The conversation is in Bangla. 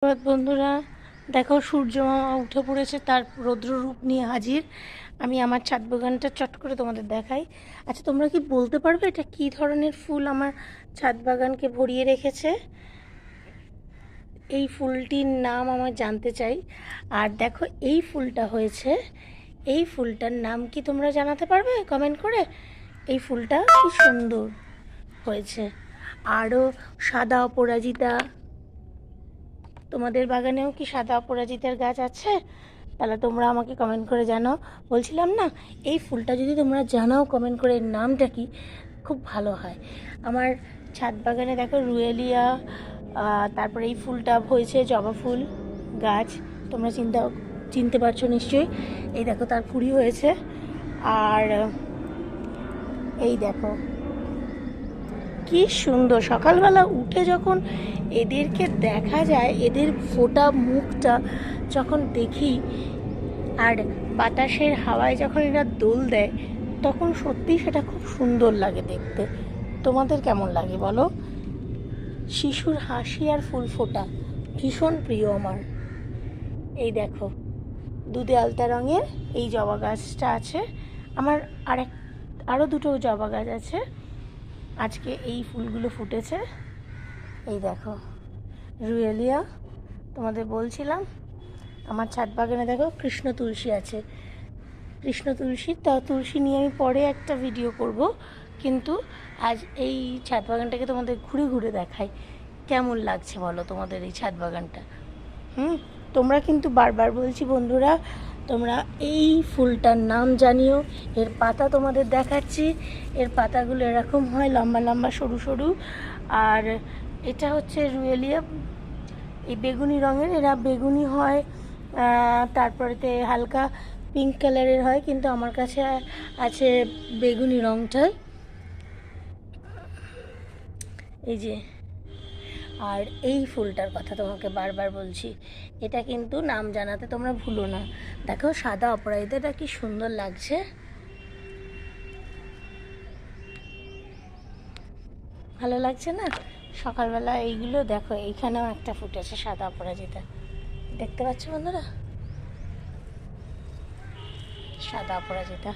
সুপ্রভাত বন্ধুরা। দেখো সূর্য মামা উঠে পড়েছে, তার রৌদ্র রূপ নিয়ে হাজির। আমি আমার ছাদ বাগানটা চট করে তোমাদের দেখাই। আচ্ছা, তোমরা কি বলতে পারবে এটা কী ধরনের ফুল আমার ছাদ বাগানকে ভরিয়ে রেখেছে? এই ফুলটির নাম আমার জানতে চাই। আর দেখো এই ফুলটা হয়েছে, এই ফুলটার নাম কি তোমরা জানাতে পারবে কমেন্ট করে? এই ফুলটা কি সুন্দর হয়েছে। আরও সাদা অপরাজিতা। তোমাদের বাগানেও কি সাদা অপরাজিতার গাছ আছে? তাহলে তোমরা আমাকে কমেন্ট করে জানাও। বলছিলাম না, এই ফুলটা যদি তোমরা জানাও কমেন্ট করে এর নামটা কি, খুব ভালো হয়। আমার ছাদ বাগানে দেখো রুয়েলিয়া, তারপরে এই ফুলটা হয়েছে জবা ফুল গাছ। তোমরা চিনতে পারছো নিশ্চয়ই। এই দেখো তার কুড়ি হয়েছে। আর এই দেখো কি সুন্দর, সকালবেলা উঠে যখন এদেরকে দেখা যায়, এদের ফোটা মুখটা যখন দেখি, আর বাতাসের হাওয়ায় যখন এরা দোল দেয়, তখন সত্যি সেটা খুব সুন্দর লাগে দেখতে। তোমাদের কেমন লাগে বলো? শিশুর হাসি আর ফুল ফোটা ভীষণ প্রিয় আমার। এই দেখো দুধে আলতা রঙের এই জবা গাছটা আছে আমার। আরও দুটো জবা গাছ আছে, আজকে এই ফুলগুলো ফুটেছে। এই দেখো রুয়েলিয়া, তোমাদের বলছিলাম। আমার ছাদ বাগানে দেখো কৃষ্ণ তুলসী আছে। কৃষ্ণ তুলসী তুলসী নিয়ে আমি পরে একটা ভিডিও করব, কিন্তু আজ এই ছাদ বাগানটাকে তোমাদের ঘুরে ঘুরে দেখাই। কেমন লাগছে বলো তোমাদের এই ছাদ বাগানটা? তোমরা কিন্তু বারবার বলছি বন্ধুরা, তোমরা এই ফুলটার নাম জানিও। এর পাতা তোমাদের দেখাচ্ছি। এর পাতাগুলো এরকম হয়, লম্বা লম্বা সরু সরু। আর এটা হচ্ছে রুয়েলিয়া, এই বেগুনি রঙের। এরা বেগুনি হয়, তারপরেতে হালকা পিঙ্ক কালারের হয়, কিন্তু আমার কাছে আছে বেগুনি রঙটাই। এই যে, আর এই ফুলটার কথা তোমাকে বারবার বলছি, এটা কিন্তু নাম জানাতে তোমরা ভুলো না। দেখো সাদা অপরাজিতাটা কি সুন্দর লাগছে, ভালো লাগছে না? সকালবেলা এইগুলো দেখো, এইখানেও একটা ফুটেছে সাদা অপরাজিতা, দেখতে পাচ্ছ বন্ধুরা? সাদা অপরাজিতা।